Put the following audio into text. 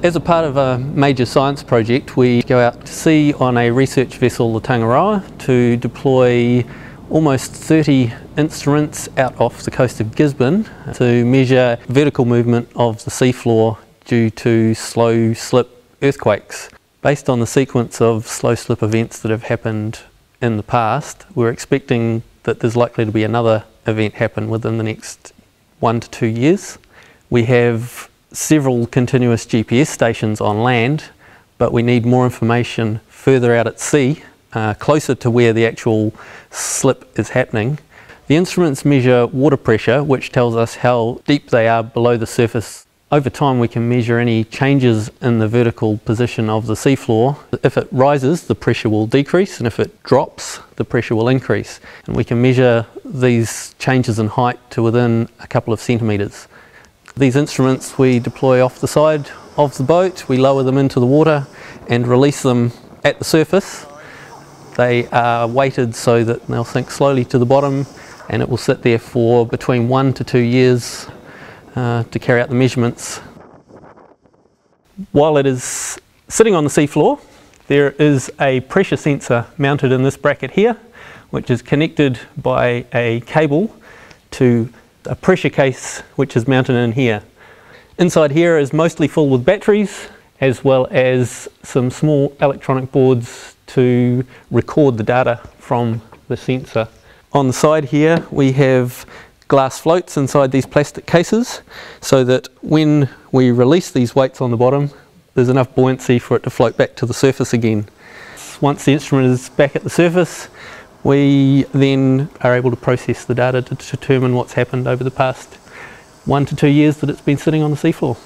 As a part of a major science project, we go out to sea on a research vessel, the Tangaroa, to deploy almost 30 instruments out off the coast of Gisborne to measure vertical movement of the seafloor due to slow slip earthquakes. Based on the sequence of slow slip events that have happened in the past, we're expecting that there's likely to be another event happen within the next 1 to 2 years. We have several continuous GPS stations on land, but we need more information further out at sea, closer to where the actual slip is happening. The instruments measure water pressure, which tells us how deep they are below the surface. Over time we can measure any changes in the vertical position of the seafloor. If it rises, the pressure will decrease, and if it drops, the pressure will increase. And we can measure these changes in height to within a couple of centimetres. These instruments we deploy off the side of the boat, we lower them into the water and release them at the surface. They are weighted so that they'll sink slowly to the bottom, and it will sit there for between 1 to 2 years to carry out the measurements. While it is sitting on the seafloor, there is a pressure sensor mounted in this bracket here, which is connected by a cable to a pressure case which is mounted in here. Inside here is mostly full with batteries, as well as some small electronic boards to record the data from the sensor. On the side here we have glass floats inside these plastic cases, so that when we release these weights on the bottom, there's enough buoyancy for it to float back to the surface again. Once the instrument is back at the surface, we then are able to process the data to determine what's happened over the past 1 to 2 years that it's been sitting on the seafloor.